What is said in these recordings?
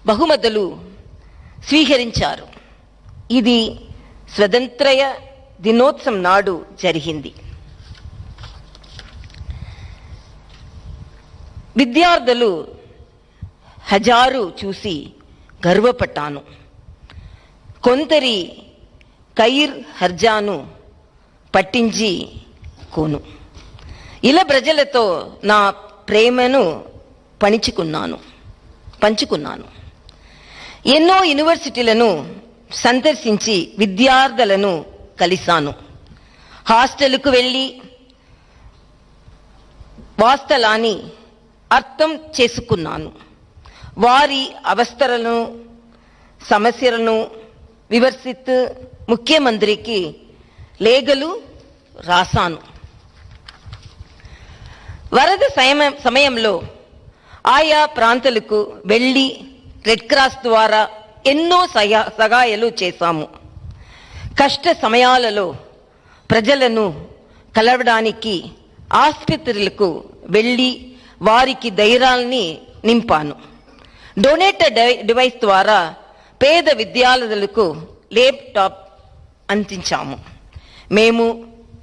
బహుమతులు స్వీకరించారు. ఇది స్వతంత్ర దినోత్సవం నాడు జరిగింది. విద్యార్థులు హజారు చూసి గర్వపడ్డాను. కొందరి కైర్ హర్జాను పట్టించి కోను. ఇలా ప్రజలతో నా ప్రేమను పంచుకున్నాను. ఎన్నో యూనివర్సిటీలను సందర్శించి విద్యార్థులను కలిశాను. హాస్టల్కు వెళ్ళి వాస్తవాన్ని అర్థం చేసుకున్నాను. వారి అవస్థలను సమస్యలను వివరిస్తూ ముఖ్యమంత్రికి లేఖలు రాశాను. వరద సమయంలో ఆయా ప్రాంతాలకు వెళ్ళి రెడ్ క్రాస్ ద్వారా ఎన్నో సహాయాలు చేశాము. కష్ట సమయాలలో ప్రజలను కలవడానికి ఆసుపత్రులకు వెళ్ళి వారికి ధైర్యాన్ని నింపాను. డొనేటెడ్ డివైస్ ద్వారా పేద విద్యార్థులకు ల్యాప్టాప్ అందించాము. మేము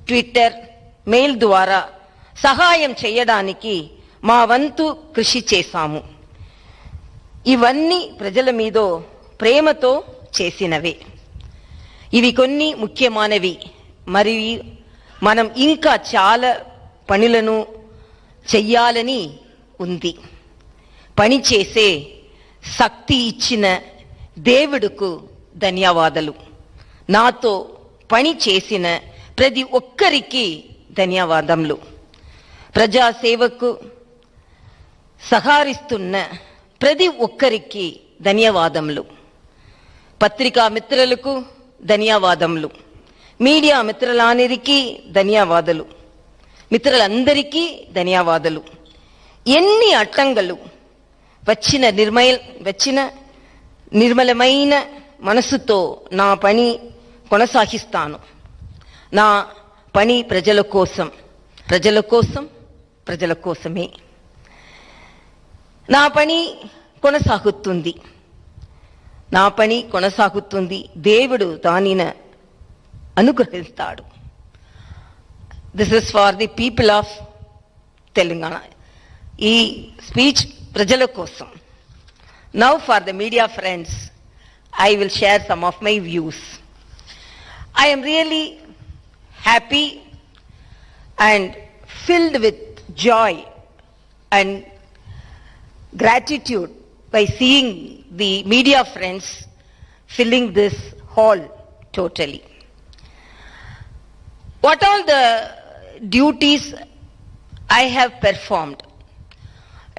ట్విట్టర్, మెయిల్ ద్వారా సహాయం చేయడానికి మా వంతు కృషి చేశాము. ఇవన్నీ ప్రజల మీద ప్రేమతో చేసినవే. ఇవి కొన్ని ముఖ్యమైనవి. మరియు మనం ఇంకా చాలా పనులను చెయ్యాలని ఉంది. పని చేసే శక్తి ఇచ్చిన దేవుడుకు ధన్యవాదాలు. నాతో పని చేసిన ప్రతి ఒక్కరికి ధన్యవాదములు. ప్రజాసేవకు సహకరిస్తున్న ప్రతి ఒక్కరికి ధన్యవాదములు. పత్రికా మిత్రులకు ధన్యవాదములు. మీడియా మిత్రులందరికీ ధన్యవాదాలు. మిత్రులందరికీ ధన్యవాదాలు. ఎన్ని అడ్డంకులు వచ్చిన నిర్మలమైన మనసుతో నా పని కొనసాగిస్తాను. నా పని ప్రజల కోసమే. నా పని కొనసాగుతుంది. దేవుడు దానిని అనుగ్రహిస్తాడు. This is for the people of Telangana. ఈ స్పీచ్ ప్రజల కోసం. Now for the media friends, I will share some of my views. I am really happy and filled with joy and gratitude by seeing the media friends filling this hall totally. What all the duties I have performed,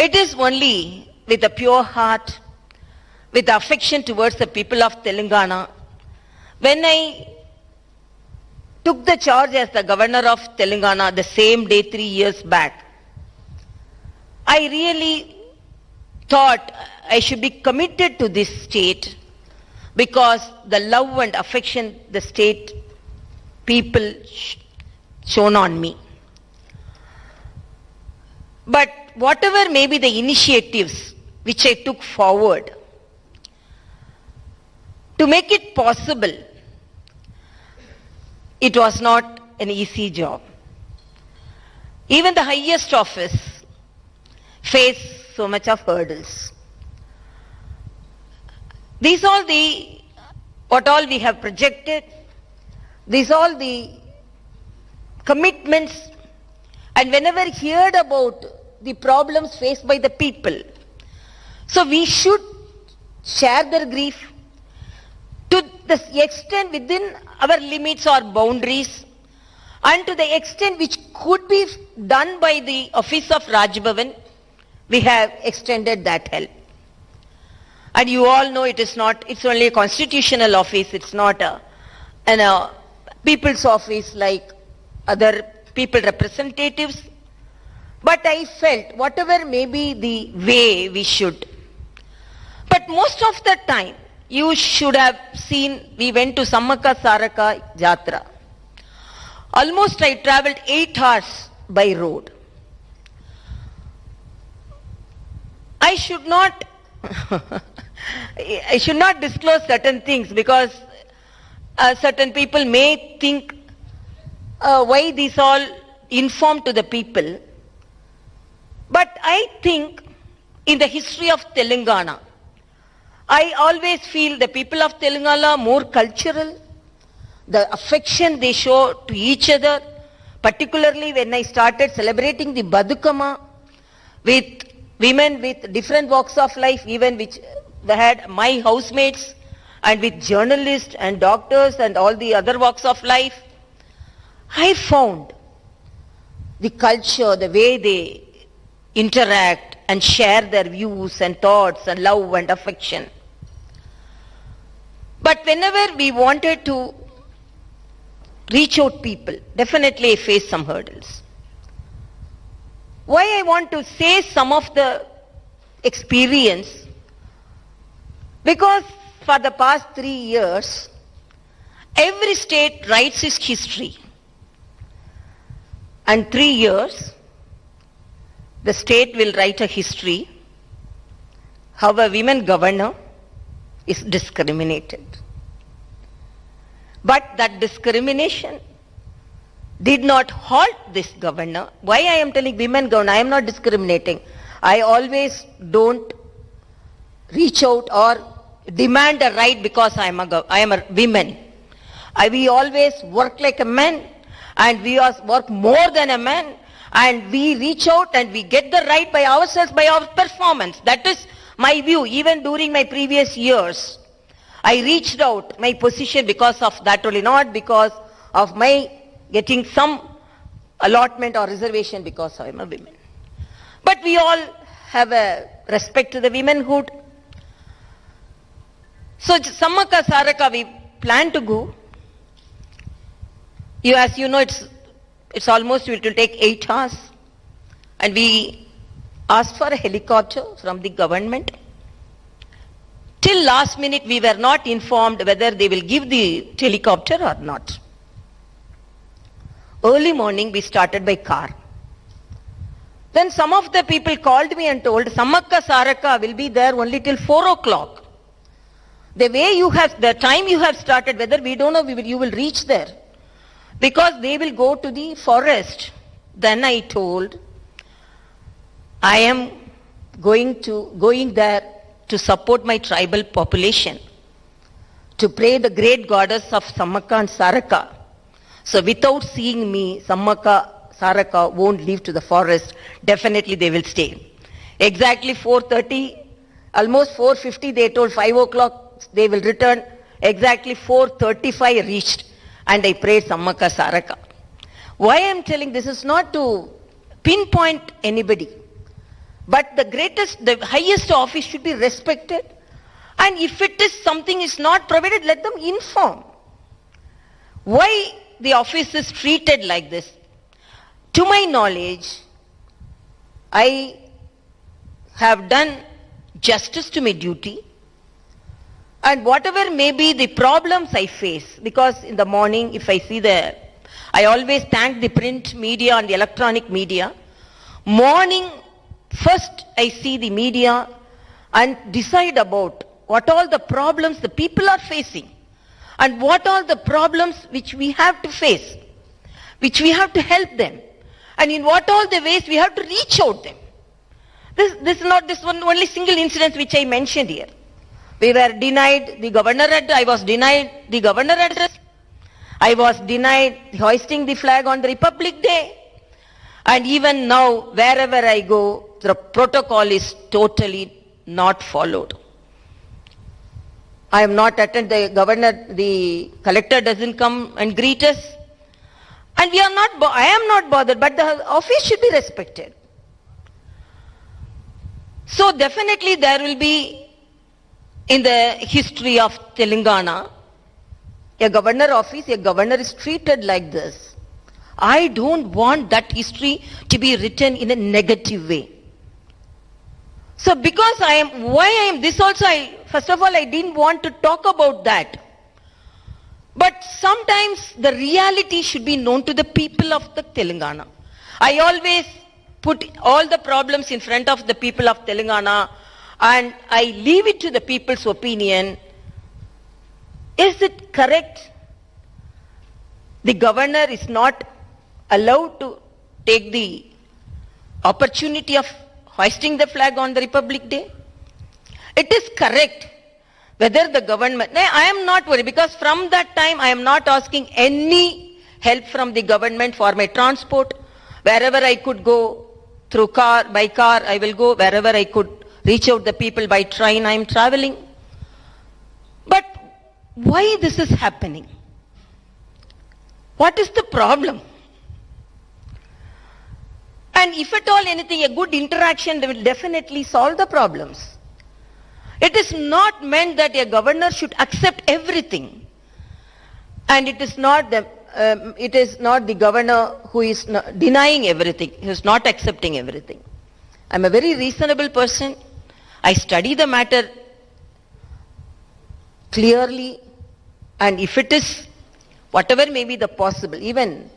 it is only with a pure heart, with affection towards the people of Telangana. When I took the charge as the governor of Telangana the same day 3 years back, I really thought I should be committed to this state because the love and affection the state people shown on me. But whatever may be the initiatives which I took forward to make it possible, it was not an easy job. Even the highest office faced so much of hurdles. These all what all we have projected, these all the commitments, and whenever heard about the problems faced by the people, so we should share their grief to the extent within our limits or boundaries, and to the extent which could be done by the office of Raj Bhavan, we have extended that help. And you all know it's only a constitutional office, it's not a people's office like other people representatives. But I felt whatever may be the way we should. But most of the time, you should have seen, we went to Sammaka Saraka Jatra. Almost I traveled 8 hours by road. I should not I should not disclose certain things because certain people may think why these all informed to the people. But I think in the history of Telangana, I always feel the people of Telangana are more cultural, the affection they show to each other, particularly when I started celebrating the Badukama with women with different walks of life, even which had my housemates, and with journalists and doctors and all the other walks of life. I found the culture, the way they interact and share their views and thoughts and love and affection. But whenever we wanted to reach out people, definitely I faced some hurdles. Why I want to say some of the experience? Because for the past 3 years, every state writes its history. And 3 years, the state will write a history how a women governor is discriminated. But that discrimination did not halt this governor. Why I am telling women governor? I am not discriminating. I always don't reach out or demand a right because I am a woman. We always work like a man, and we work more than a man, and we reach out and we get the right by ourselves, by our performance. That is my view. Even during my previous years, I reached out my position because of that only, not because of my getting some allotment or reservation because I am a woman. But we all have a respect to the womanhood. So Sammaka Saraka, we plan to go. As you know, it's almost, it will take 8 hours. And we asked for a helicopter from the government. Till last minute, we were not informed whether they will give the helicopter or not. Early morning, we started by car. Then some of the people called me and told, Sammaka Saraka will be there only till 4 o'clock. The way you have, the time you have started, whether we don't know, you will reach there. Because they will go to the forest. Then I told, I am going there to support my tribal population, to pray the great goddess of Sammaka and Saraka. So without seeing me, Sammaka, Saraka won't leave to the forest. Definitely they will stay. Exactly 4:30, almost 4:50, they told 5 o'clock they will return. Exactly 4:35 I reached and I prayed Sammaka Saraka. Why I am telling this is not to pinpoint anybody. But the highest office should be respected. And if it is something is not provided, let them inform. Why the office is treated like this? To my knowledge, I have done justice to my duty. And whatever may be the problems I face, because in the morning, if I see I always thank the print media and the electronic media. Morning, first I see the media and decide about what all the problems the people are facing and what all the problems which we have to face, which we have to help them, and in what all the ways we have to reach out them. This is not this one only single incident which I mentioned here. We were denied the governor address. I was denied the governor address. I was denied hoisting the flag on the Republic Day. And even now, wherever I go, the protocol is totally not followed. I am not attended, the collector doesn't come and greet us. And I am not bothered, but the office should be respected. So definitely there will be, in the history of Telangana, a governor office, a governor is treated like this. I don't want that history to be written in a negative way. So because first of all, I didn't want to talk about that. But sometimes the reality should be known to the people of the Telangana. I always put all the problems in front of the people of Telangana and I leave it to the people's opinion, is it correct? The governor is not allowed to take the opportunity of hoisting the flag on the Republic Day? It is correct. Whether the government, I am not worried, because from that time I am not asking any help from the government for my transport. Wherever I could go through by car, I will go. Wherever I could reach out the people by train, I am traveling. But why this is happening? What is the problem? And if at all anything, a good interaction will definitely solve the problems. It is not meant that a governor should accept everything. And it is not the governor who is denying everything, who is not accepting everything. I am a very reasonable person. I study the matter clearly, and if it is whatever may be the possible, even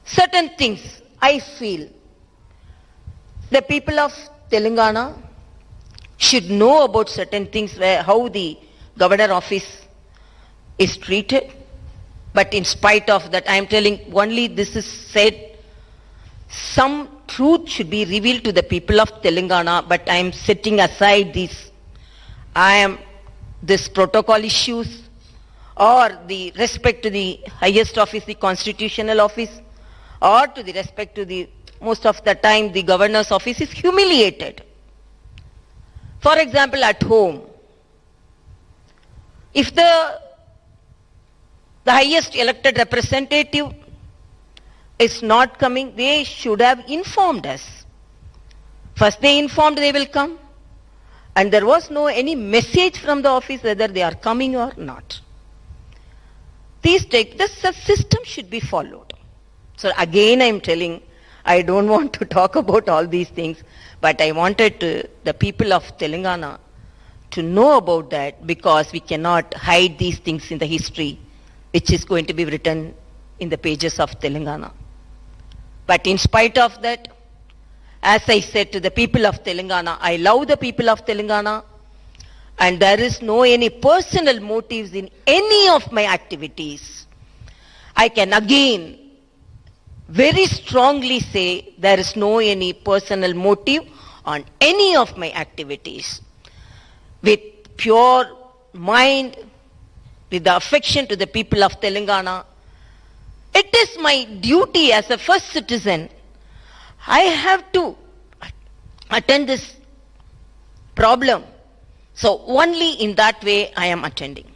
certain things, I feel the people of Telangana should know about certain things, how the governor office is treated. But in spite of that, I am telling only this is said, some truth should be revealed to the people of Telangana, but I am setting aside this protocol issues or the respect to the highest office, the constitutional office, or to the respect to the, most of the time the governor's office is humiliated. For example, at home, if the highest elected representative is not coming, they should have informed us. First they informed they will come, and there was no any message from the office whether they are coming or not. The system should be followed. So again I am telling, I don't want to talk about all these things, but I wanted the people of Telangana to know about that, because we cannot hide these things in the history which is going to be written in the pages of Telangana. But in spite of that, as I said to the people of Telangana, I love the people of Telangana, and there is no any personal motives in any of my activities. I can again very strongly say there is no any personal motive on any of my activities. With pure mind, with the affection to the people of Telangana, it is my duty as a first citizen. I have to attend this problem. So only in that way I am attending.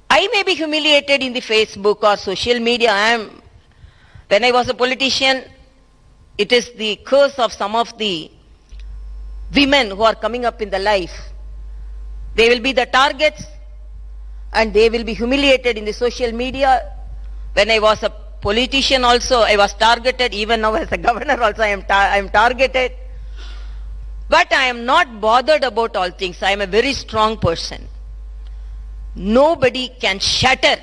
I may be humiliated in the Facebook or social media. When I was a politician, it is the curse of some of the women who are coming up in the life. They will be the targets and they will be humiliated in the social media. When I was a politician also, I was targeted. Even now as a governor also, I am targeted. But I am not bothered about all things. I am a very strong person. Nobody can shatter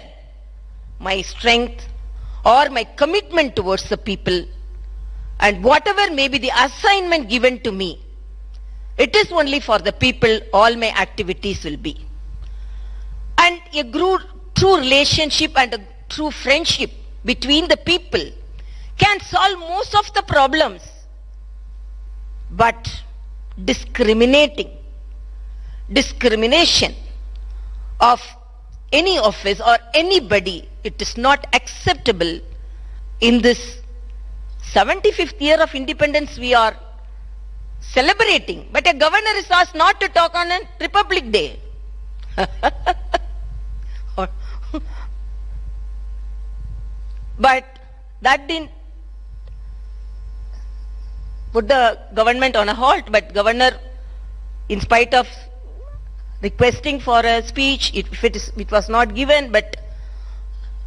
my strength or my commitment towards the people. And whatever may be the assignment given to me, it is only for the people all my activities will be. And a true relationship and a true friendship between the people can solve most of the problems. But discrimination of any office or anybody, it is not acceptable in this 75th year of independence we are celebrating. But a governor is asked not to talk on a Republic Day. But that didn't put the government on a halt. But governor, in spite of requesting for a speech, it was not given, but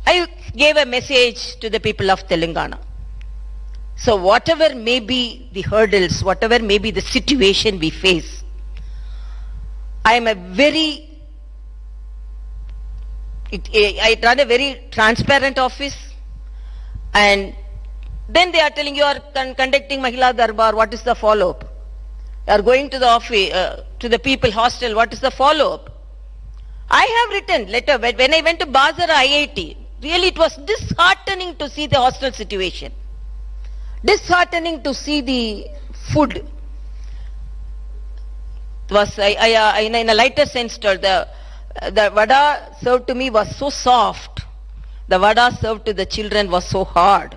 I gave a message to the people of Telangana. So whatever may be the hurdles, whatever may be the situation we face, I run a very transparent office, and Then they are telling you are conducting Mahila Darbar, what is the follow-up? You are going to the office, to the people hostel, what is the follow-up? I have written letter, when I went to Basara IIT, really it was disheartening to see the hostel situation. Disheartening to see the food. It was, in a lighter sense, the vada served to me was so soft. The vada served to the children was so hard.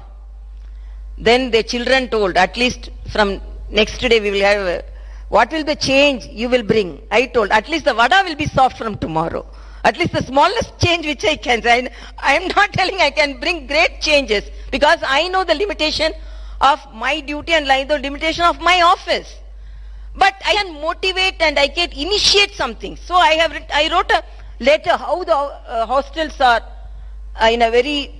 Then the children told, at least from next day we will have, what will the change you will bring? I told, at least the vada will be soft from tomorrow. At least the smallest change which I can. I am not telling I can bring great changes because I know the limitation of my duty and the limitation of my office. But I can motivate and I can initiate something. So I wrote a letter how the hostels are in a very,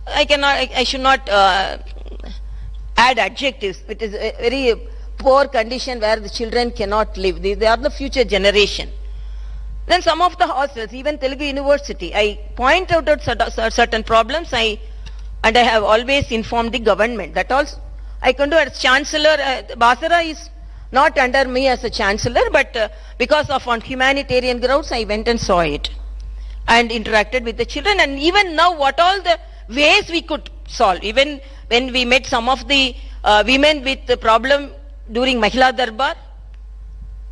I should not add adjectives. It is a very poor condition where the children cannot live. They are the future generation. Then some of the hostels, even Telugu University, I point out certain problems and I have always informed the government. That also I can do as Chancellor. Basara is not under me as a Chancellor, but because of on humanitarian grounds, I went and saw it and interacted with the children. And even now, what all the ways we could solve. Even when we met some of the women with the problem during Mahila Darbar,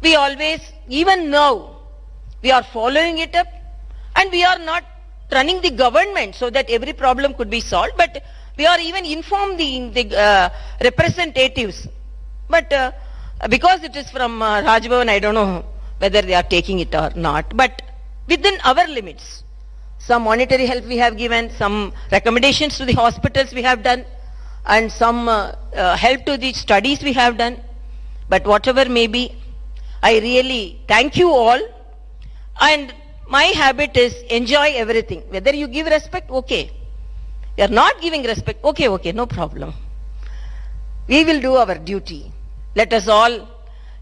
we always, even now, we are following it up and we are not running the government so that every problem could be solved, but we are even informed the representatives. But because it is from Rajbhavan, I don't know whether they are taking it or not, but within our limits. Some monetary help we have given, some recommendations to the hospitals we have done, and some help to the studies we have done. But whatever may be, I really thank you all. And my habit is enjoy everything. Whether you give respect, okay. You are not giving respect, okay, no problem. We will do our duty. Let us all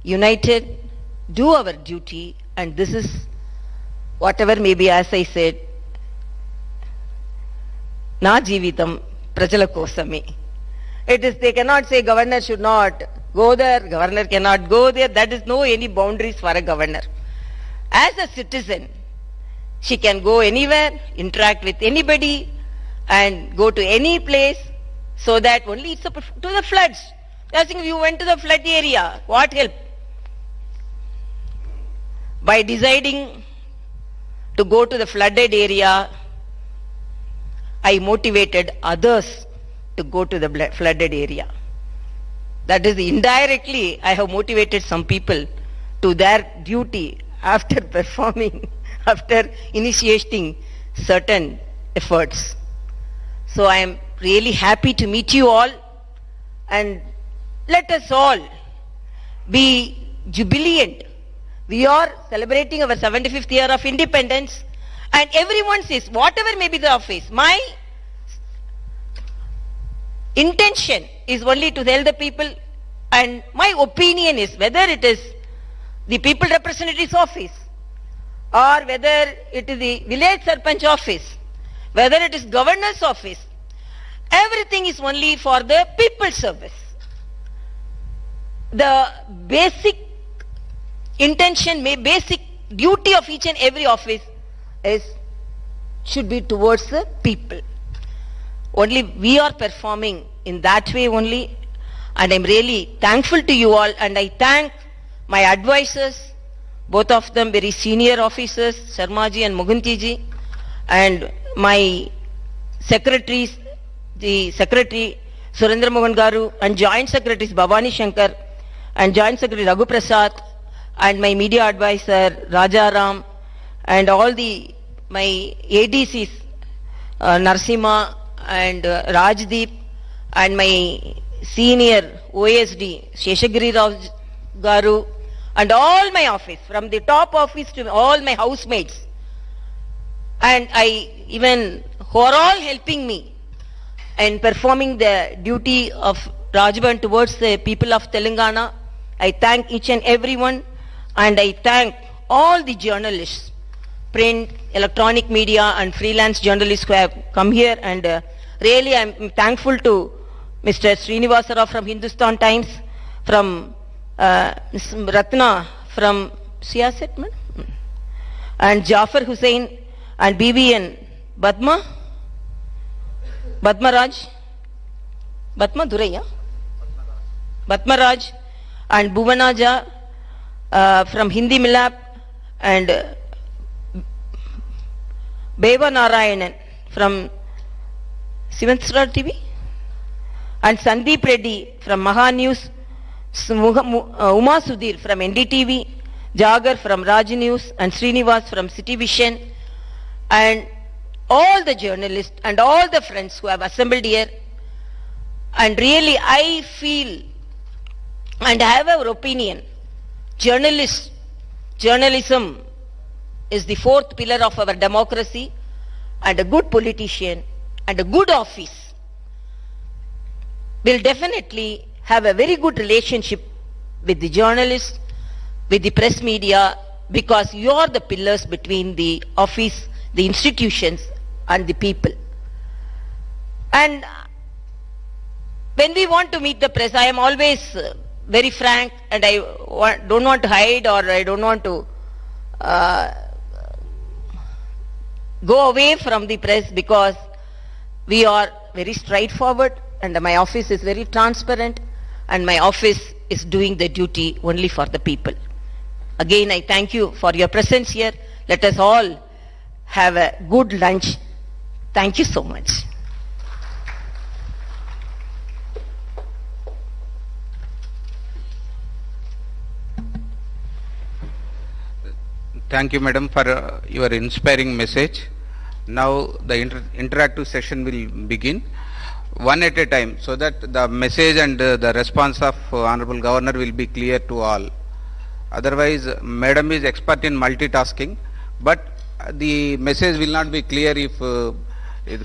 united do our duty, and this is whatever may be, as I said, na jeevitam prajala kosame. It is, they cannot say governor should not go there, governor cannot go there. That is no any boundaries for a governor. As a citizen, she can go anywhere, interact with anybody, and go to any place, so that only it's to the floods. I think you went to the flood area, what help? By deciding to go to the flooded area, I motivated others to go to the flooded area. That is, indirectly, I have motivated some people to their duty after performing, after initiating certain efforts. So I am really happy to meet you all, and let us all be jubilant. We are celebrating our 75th year of independence, and everyone says, whatever may be the office, my intention is only to tell the people, and my opinion is whether it is the people representative's office or whether it is the village sarpanch office, whether it is governor's office, everything is only for the people's service. The basic intention, basic duty of each and every office should be towards the people. Only we are performing in that way only, and I am really thankful to you all, and I thank my advisors, both of them very senior officers, Sharmaji and Mugantiji, and my secretaries, the Secretary Surendra Mohan Garu, and Joint Secretaries Bhavani Shankar, and Joint Secretary Raghu Prasad, and my media advisor Rajaram, and all my ADCs, Narsima and Rajdeep, and my senior OSD Sheshagiri Rao Garu, and all my office, from the top office to all my housemates, and who are all helping me in performing the duty of Rajbhavan towards the people of Telangana. I thank each and everyone, and I thank all the journalists, print, electronic media and freelance journalists who have come here, and really I am thankful to Mr. Srinivasa Rao from Hindustan Times, from Ms. Ratna from Siyasat, and Jafar Hussain and BBN Badma Raj, Badma Duraya, Badma Raj, and Bhuvanaja from Hindi Milap, and Beva Narayanan from Sivansra TV, and Sandeep Reddy from Maha News, Uma Sudhir from NDTV, Jagar from Raj News, and Srinivas from City Vision, and all the journalists and all the friends who have assembled here. And really I feel and have our opinion, journalism is the fourth pillar of our democracy, and a good politician and a good office will definitely have a very good relationship with the journalists, with the press media, because you are the pillars between the office, the institutions and the people. And when we want to meet the press, I am always very frank, and I don't want to hide, or I don't want to go away from the press, because we are very straightforward, and my office is very transparent, and my office is doing the duty only for the people. Again, I thank you for your presence here. Let us all have a good lunch. Thank you so much. Thank you, madam, for your inspiring message. Now the interactive session will begin, one at a time, so that the message and the response of Honorable Governor will be clear to all. Otherwise, madam is expert in multitasking, but the message will not be clear if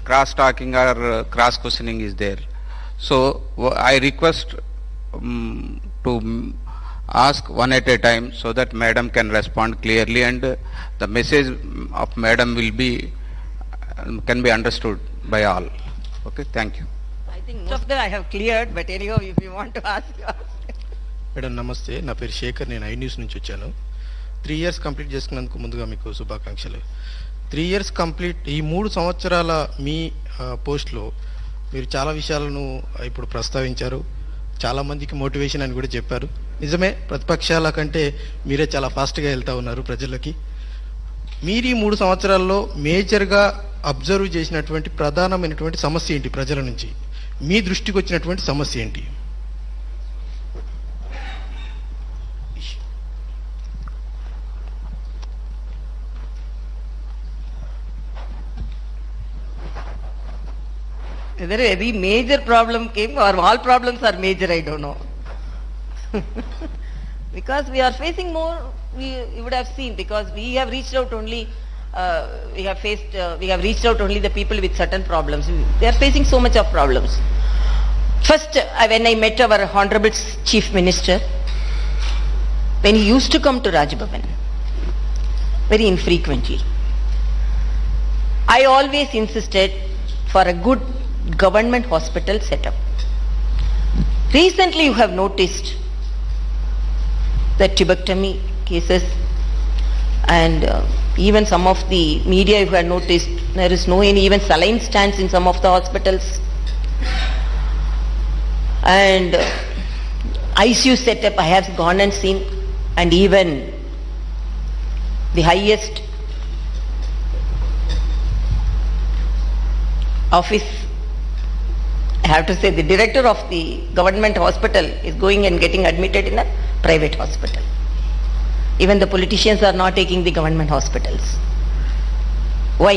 cross-talking or cross-questioning is there. So I request to ask one at a time, so that madam can respond clearly, and the message of madam will be can be understood by all. Okay, thank you. I think most of them I have cleared, but anyhow, if you want to ask, ask. Madam నమస్తే, నా పేరు శేఖర్, నేను I news నుంచి వచ్చాను. 3 years complete చేసుకున్నందుకు ముందుగా మీకు శుభాకాంక్షలు. 3 years కంప్లీట్, ఈ 3 సంవత్సరాల మీ పోస్ట్లో మీరు చాలా విషయాలను ఇప్పుడు ప్రస్తావించారు. చాలామందికి మోటివేషన్ అని కూడా చెప్పారు. నిజమే, ప్రతిపక్షాల కంటే మీరే చాలా ఫాస్ట్గా వెళ్తూ ఉన్నారు ప్రజలకి. మీరు ఈ 3 సంవత్సరాల్లో మేజర్గా అబ్జర్వ్ చేసినటువంటి ప్రధానమైనటువంటి సమస్య ఏంటి? ప్రజల నుంచి మీ దృష్టికి వచ్చినటువంటి సమస్య ఏంటి? Whether every major problem came or all problems are major, I don't know. Because we are facing more, you would have seen, because we have reached out only, we have reached out only the people with certain problems. They are facing so much of problems. First, when I met our Honorable Chief Minister, when he used to come to Raj Bhavan, very infrequently, I always insisted for a good government hospital setup. Recently you have noticed the tuberculosis cases, and even some of the media you have noticed there is no any even saline stands in some of the hospitals, and ICU setup I have gone and seen, and even the highest office, I have to say, the director of the government hospital is going and getting admitted in a private hospital. Even the politicians are not taking the government hospitals. Why?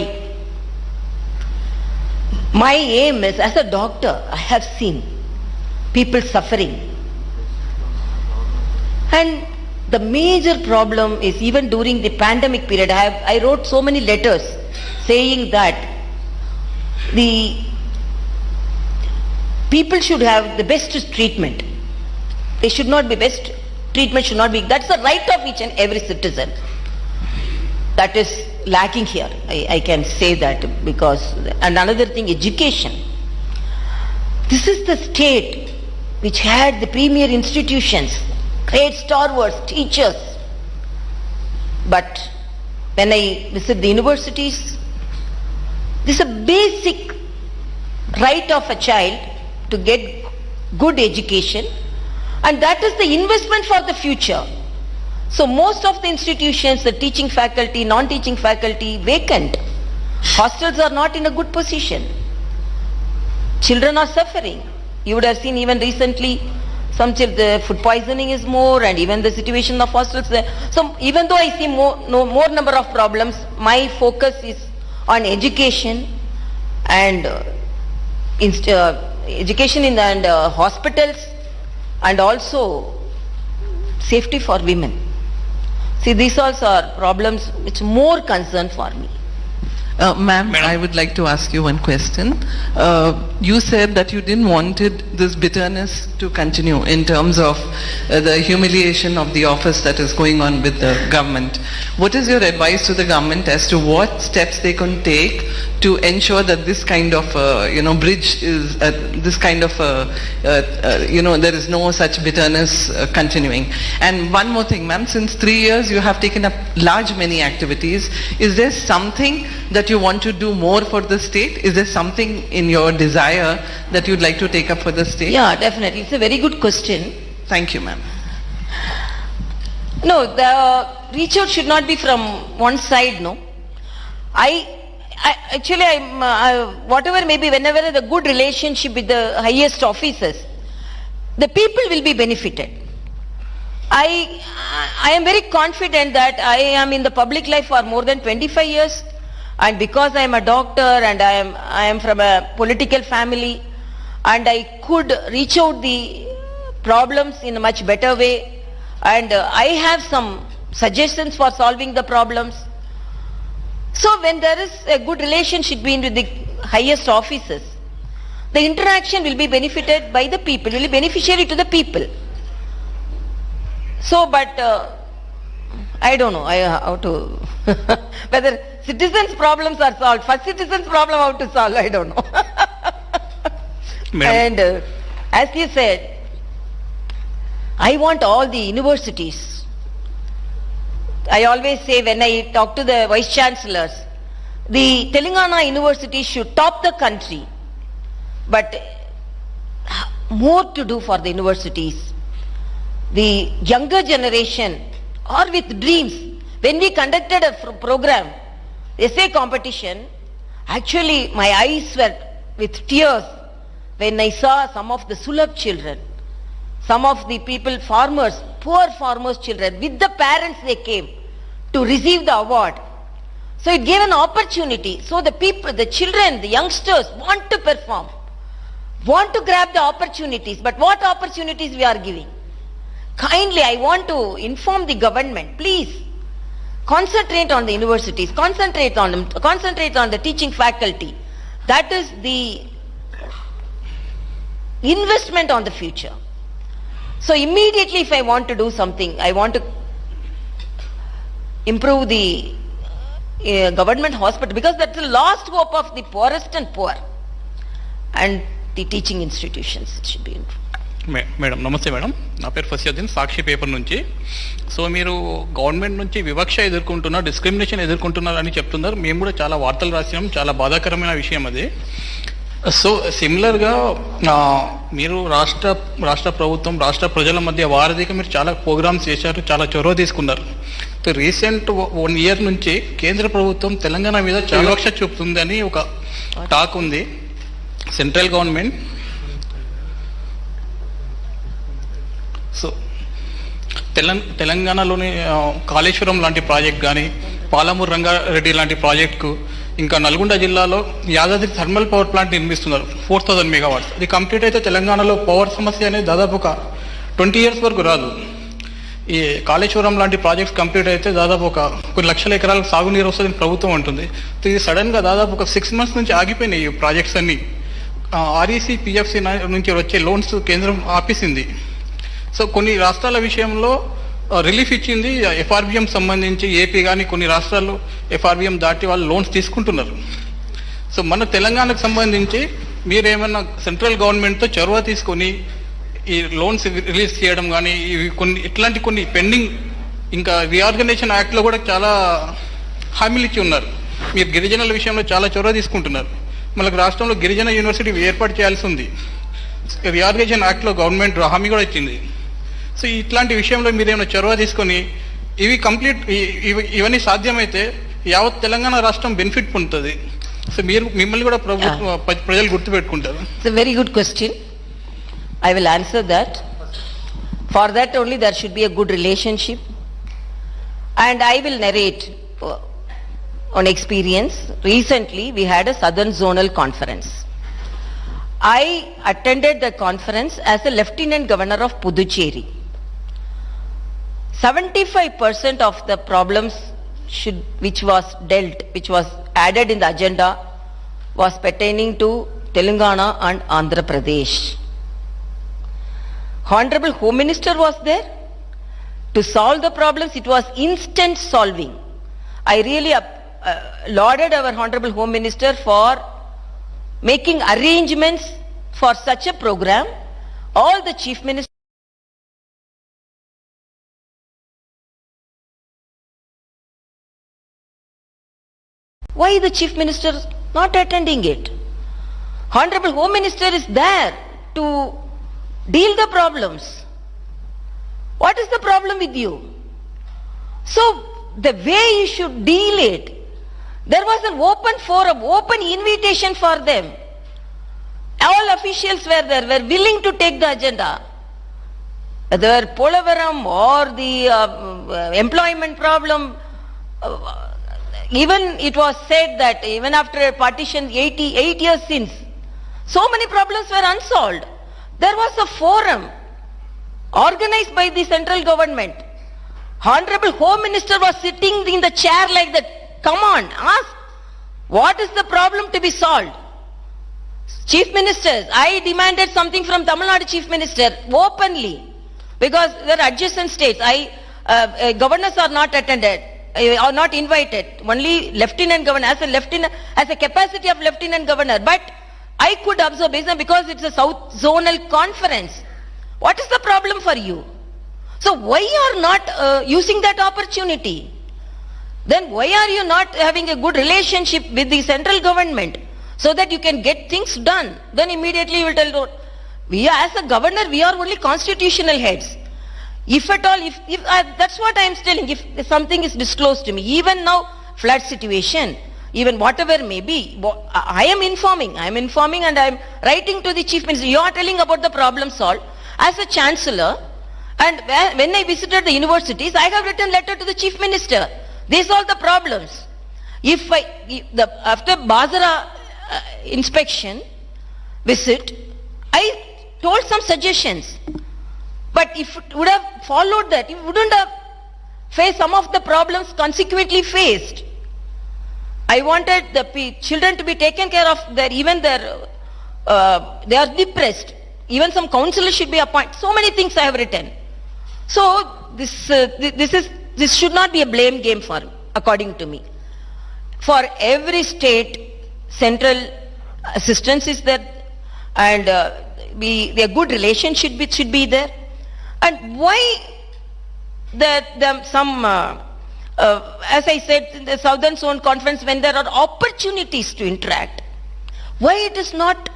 My aim is, as a doctor, I have seen people suffering. And the major problem is, even during the pandemic period, I wrote so many letters saying that the people should have the best treatment. They should not be best, treatment should not be, that's the right of each and every citizen. That is lacking here, I can say that, because, and another thing, education. This is the state which had the premier institutions, great stalwarts, teachers. But when I visit the universities, this is a basic right of a child to get good education, and that is the investment for the future. So most of the institutions, the teaching faculty, non-teaching faculty, vacant. Hostels are not in a good position. Children are suffering. You would have seen even recently some the food poisoning is more, and even the situation of hostels there. So even though I see more number of problems, my focus is on education and education in and hospitals, and also safety for women. See, these also are problems which more concern for me. Ma'am, I would like to ask you one question. You said that you didn't wanted this bitterness to continue in terms of the humiliation of the office that is going on with the government. What is your advice to the government as to what steps they can take to ensure that this kind of bridge is this kind of there is no such bitterness continuing? And one more thing, ma'am, since 3 years you have taken up many activities. Is there something that you want to do more for the state? Is there something in your desire that you'd like to take up for the state? Yeah, definitely. It's a very good question. Thank you, ma'am. No, the reach out should not be from one side, no. Whatever may be, whenever the good relationship with the highest officers, the people will be benefited. I am very confident that I am in the public life for more than 25 years, and because I am a doctor and I am from a political family, and I could reach out the problems in a much better way, and I have some suggestions for solving the problems. So when there is a good relationship between the highest officers, the interaction will be benefited by the people, will be beneficiary to the people. So, but I don't know how to whether citizens' problems are solved. First citizens' problem how to solve, I don't know. And as you said, I want all the universities. I always say when I talk to the vice chancellors, the Telangana university should top the country, but more to do for the universities. The younger generation are with dreams. When we conducted a program, essay competition, actually my eyes were with tears when I saw some of the Sulabh children, some of the people, farmers, poor farmers' children, with the parents they came to receive the award. So it gave an opportunity. So the people, the children, the youngsters want to perform, want to grab the opportunities. But what opportunities we are giving? Kindly, I want to inform the government, please concentrate on the universities, concentrate on them, concentrate on the teaching faculty. That is the investment on the future. So immediately if I want to do something, I want to improve the government hospital, because that's the last hope of the poorest and poor, and the teaching institutions should be improved. Madam నమస్తే madam, నా పేరు ఫసియుద్దీన్, సాక్షి paper నుంచి. So మీరు government నుంచి వివక్ష ఎదుర్కొంటున్నారు, discrimination ఎదుర్కొంటున్నారు అని చెప్తున్నారు. మేము కూడా చాలా వార్తలు రాసినాం, చాలా బాధాకరమైన విషయం అది. సో సిమిలర్గా మీరు రాష్ట్ర ప్రభుత్వం, రాష్ట్ర ప్రజల మధ్య వారధిగా మీరు చాలా ప్రోగ్రామ్స్ చేశారు, చాలా చొరవ తీసుకున్నారు. సో రీసెంట్ 1 ఇయర్ నుంచి కేంద్ర ప్రభుత్వం తెలంగాణ మీద చాలా వివక్ష చూపుతుందని ఒక టాక్ ఉంది. సెంట్రల్ గవర్నమెంట్ సో తెలంగాణలోని కాళేశ్వరం లాంటి ప్రాజెక్ట్ కానీ, పాలమూరు రంగారెడ్డి లాంటి ప్రాజెక్టుకు, ఇంకా నల్గొండ జిల్లాలో యాదాద్రి థర్మల్ పవర్ ప్లాంట్ నిర్మిస్తున్నారు 4000 మెగావాట్స్. అది కంప్లీట్ అయితే తెలంగాణలో పవర్ సమస్య అనేది దాదాపు ఒక 20 ఇయర్స్ వరకు రాదు. ఈ కాళేశ్వరం లాంటి ప్రాజెక్ట్స్ కంప్లీట్ అయితే దాదాపు కొన్ని లక్షల ఎకరాలకు సాగునీరు వస్తుందని ప్రభుత్వం అంటుంది. ఇది సడన్గా దాదాపు ఒక 6 months నుంచి ఆగిపోయినాయి ఈ ప్రాజెక్ట్స్ అన్నీ. ఆర్ఈసీ, పిఎఫ్సి నుంచి వచ్చే లోన్స్ కేంద్రం ఆపేసింది. సో కొన్ని రాష్ట్రాల విషయంలో రిలీఫ్ ఇచ్చింది, ఎఫ్ఆర్బిఎం సంబంధించి ఏపీ కానీ కొన్ని రాష్ట్రాలు ఎఫ్ఆర్బిఎం దాటి వాళ్ళు లోన్స్ తీసుకుంటున్నారు. సో మన తెలంగాణకు సంబంధించి మీరేమన్నా సెంట్రల్ గవర్నమెంట్తో చొరవ తీసుకొని ఈ లోన్స్ రిలీజ్ చేయడం కానీ ఇవి ఇట్లాంటి కొన్ని పెండింగ్, ఇంకా రీఆర్గనైజేషన్ యాక్ట్లో కూడా చాలా హామీలు ఇచ్చి ఉన్నారు. మీరు గిరిజనుల విషయంలో చాలా చొరవ తీసుకుంటున్నారు. మనకు రాష్ట్రంలో గిరిజన యూనివర్సిటీ ఏర్పాటు చేయాల్సి ఉంది. రీఆర్గనైజేషన్ యాక్ట్లో గవర్నమెంట్ హామీ కూడా ఇచ్చింది. సో ఇట్లాంటి విషయంలో మీరేమైనా చొరవ తీసుకొని ఇవి కంప్లీట్ ఇవన్నీ సాధ్యమైతే యావత్ తెలంగాణ రాష్ట్రం బెనిఫిట్ పొందుతుంది. సో మిమ్మల్ని కూడా ప్రజలు గుర్తుపెట్టుకుంటారు. It's a very good question. I will answer that. For that only there should be a good relationship, and I will narrate on experience. Recently we had a Southern Zonal Conference. I attended the conference as a Lieutenant Governor of Puducherry. 75% of the problems which was added in the agenda was pertaining to Telangana and Andhra Pradesh. Honorable Home Minister was there to solve the problems. It was instant solving. I really lauded our Honorable Home Minister for making arrangements for such a program. All the Chief Ministers Why the Chief Minister not attending it? Honorable Home Minister is there to deal the problems. What is the problem with you? So the way you should deal it, there was an open forum, open invitation for them. All officials were there, were willing to take the agenda. Whether Polavaram or the employment problem, even it was said that even after partition 88 years since, so many problems were unsolved. There was a forum organized by the central government. Honorable Home Minister was sitting in the chair like that. Come on, ask, what is the problem to be solved? Chief Ministers, I demanded something from Tamil Nadu Chief Minister openly, because they are adjacent states. Governors are not attended. Are not invited. Only Lieutenant Governor, as a capacity of Lieutenant Governor. But I could observe, because it's a South Zonal Conference. What is the problem for you? So why you are not using that opportunity? Then why are you not having a good relationship with the central government so that you can get things done? Then immediately you will tell, we are, as a governor, we are only constitutional heads. If at all, that's what I am telling, if something is disclosed to me, even now, flood situation, even whatever may be, I am informing and I am writing to the Chief Minister. You are telling about the problem solved. As a Chancellor, and when I visited the universities, I have written letter to the Chief Minister. These are the problems. After Bazara inspection visit, I told some suggestions. But if it would have followed that, you wouldn't have faced some of the problems consequently faced. I wanted the children to be taken care of. They are depressed. Even some counselors should be appointed. So many things I have written. So this should not be a blame game for me, according to me. For every state, central assistance is there, and a good relationship should be there. And why as I said, in the Southern Zone Conference, when there are opportunities to interact, why it is not,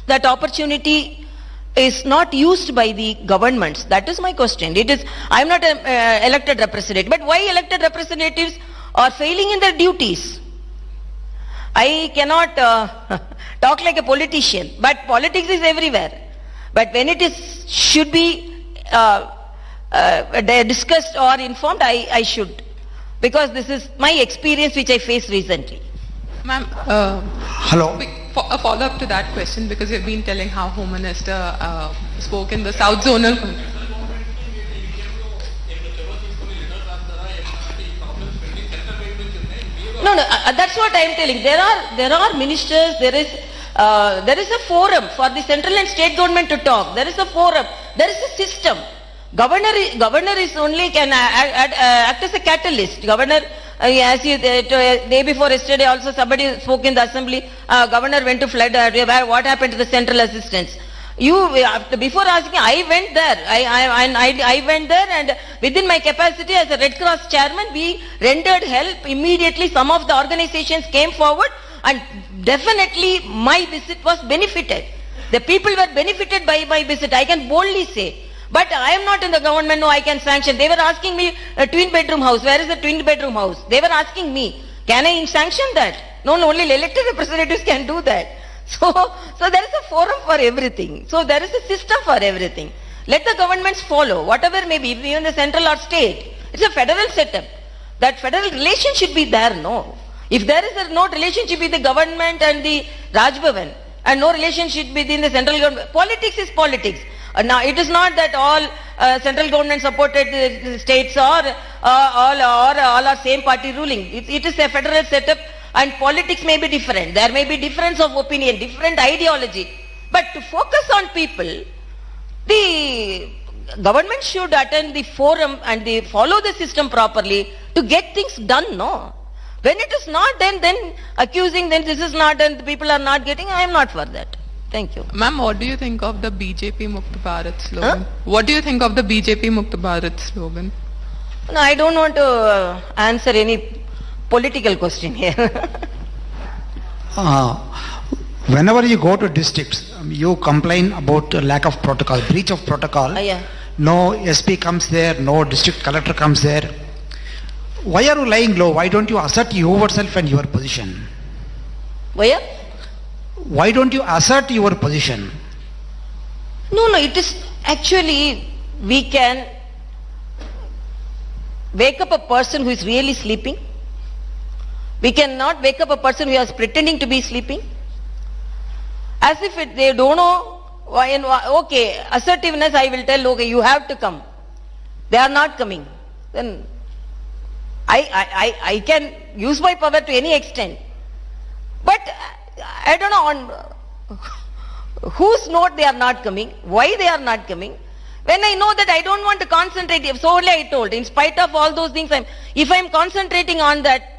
that opportunity is not used by the governments? That is my question. I am not an elected representative, but why elected representatives are failing in their duties? I cannot talk like a politician, but politics is everywhere. But when it should be discussed or informed, I should, because this is my experience which I faced recently. Ma'am, hello. A follow-up to that question, because you've been telling how Home Minister spoke in the South Zonal. No, that's what I am telling. There are ministers. There is a forum for the central and state government to talk. There is a forum. There is a system. Governor is only can act as a catalyst. Governor as you, day before yesterday also somebody spoke in the assembly, governor went to flood, what happened to the central assistance? Before asking, I went there. I went there, and within my capacity as a Red Cross chairman, we rendered help immediately. Some of the organizations came forward, and definitely my visit was benefited. The people were benefited by my visit, I can boldly say. But I am not in the government, no, I can sanction. They were asking me a twin bedroom house. Where is the twin bedroom house? They were asking me, can I sanction that? No, only elected representatives can do that. So there is a forum for everything. So there is a system for everything. Let the governments follow, whatever may be, even the central or state. It's a federal setup. That federal relation should be there, no. If there is no relationship with the government and the Raj Bhavan, and no relationship within the central government, politics is politics. Now, it is not that all central government supported states or all are same party ruling. It is a federal setup. And politics may be different. There may be difference of opinion, different ideology. But to focus on people, the government should attend the forum and they follow the system properly to get things done, no? When it is not done, then accusing, then this is not done, the people are not getting, I am not for that. Thank you. Ma'am, what do you think of the BJP Mukt Bharat slogan? What do you think of the BJP Mukt Bharat slogan? No, I don't want to answer any political question here. Whenever you go to districts, you complain about lack of protocol, breach of protocol. Yeah. No SP comes there, no district collector comes there. Why are you lying low? Why don't you assert yourself and your position? Why? Why don't you assert your position? No, it is actually, we can wake up a person who is really sleeping. We cannot wake up a person who is pretending to be sleeping. As if they don't know, okay, assertiveness, I will tell, okay, you have to come. They are not coming. Then I can use my power to any extent. But I don't know on whose note they are not coming, why they are not coming. When I know that I don't want to concentrate, so only I told, in spite of all those things, if I am concentrating on that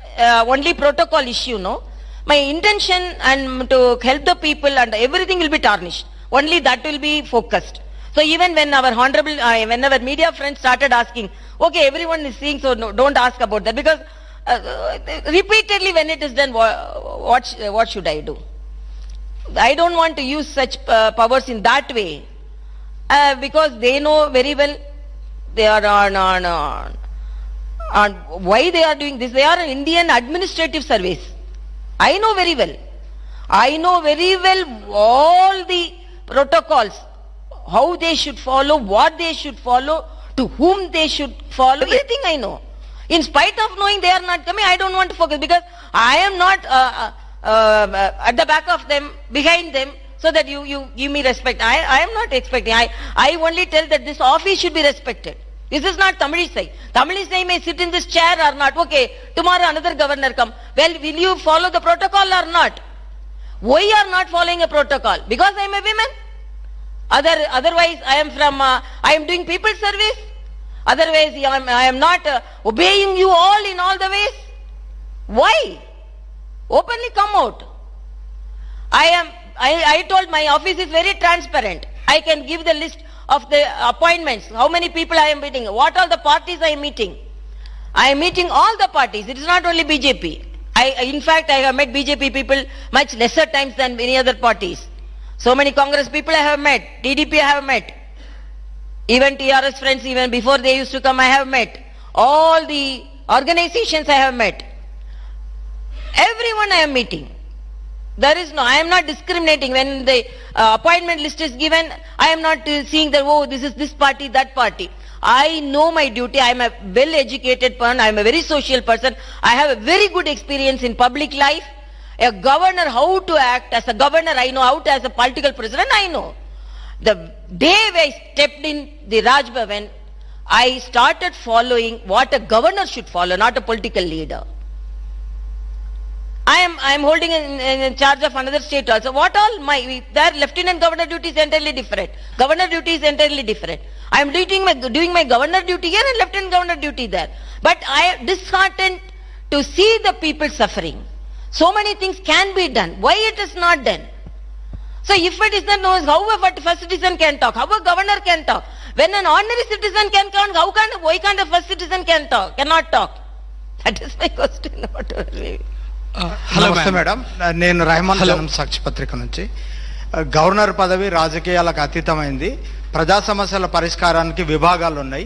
only protocol issue, no, my intention and to help the people and everything will be tarnished. Only that will be focused. So even when our honorable, when our media friends started asking, okay, everyone is seeing, so no, don't ask about that, because repeatedly when it is done, what should I do? I don't want to use such powers in that way, because they know very well they are on why they are doing this. They are an Indian administrative service. I know very well. I know very well all the protocols, how they should follow, what they should follow, to whom they should follow, everything I know. In spite of knowing they are not coming, I don't want to focus, because I am not at the back of them, behind them, so that you give me respect. I am not expecting. I only tell that this office should be respected. This is not Tamilisai. Tamilisai may sit in this chair or not. Okay, tomorrow another governor come. Well, will you follow the protocol or not? Why are not following a protocol? Because I am a woman. Otherwise, I am doing people service. Otherwise, I am not obeying you all in all the ways. Why? Openly come out. I told my office is very transparent. I can give the list of the appointments, how many people I am meeting, what all the parties I am meeting. I am meeting all the parties. It is not only BJP. In fact, I have met BJP people much lesser times than many other parties. So many Congress people I have met, TDP I have met. Even TRS friends, even before they used to come, I have met. All the organizations I have met. Everyone I am meeting. There is no, I am not discriminating. When the appointment list is given, I am not seeing that, oh, this is this party, that party. I know my duty. I am a well-educated person. I am a very social person. I have a very good experience in public life. A governor, how to act. As a governor, I know how to, as a political president, I know. The day I stepped in the Raj Bhavan, I started following what a governor should follow, not a political leader. I am holding in charge of another state also. What all their lieutenant governor duty is entirely different. Governor duty is entirely different. I am doing my governor duty here and lieutenant governor duty there. But I am disheartened to see the people suffering. So many things can be done. Why it is not done? So if it is done, how a first citizen can talk? How a governor can talk? When an ordinary citizen can count, why can't a first citizen cannot talk? That is my question. నమస్తే madam, నేను రెహమాన్ జనం సాక్షి పత్రిక నుంచి. Governor పదవి రాజకీయాలకు అతీతమైంది. ప్రజా సమస్యల పరిష్కారానికి విభాగాలు ఉన్నాయి.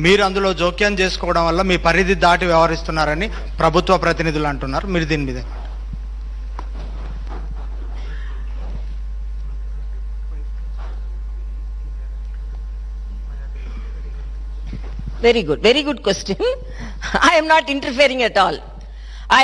మీరు అందులో జోక్యం చేసుకోవడం వల్ల మీ పరిధి దాటి వ్యవహరిస్తున్నారని ప్రభుత్వ ప్రతినిధులు అంటున్నారు. మీరు దీని మీద Very good question. I am not interfering at all. I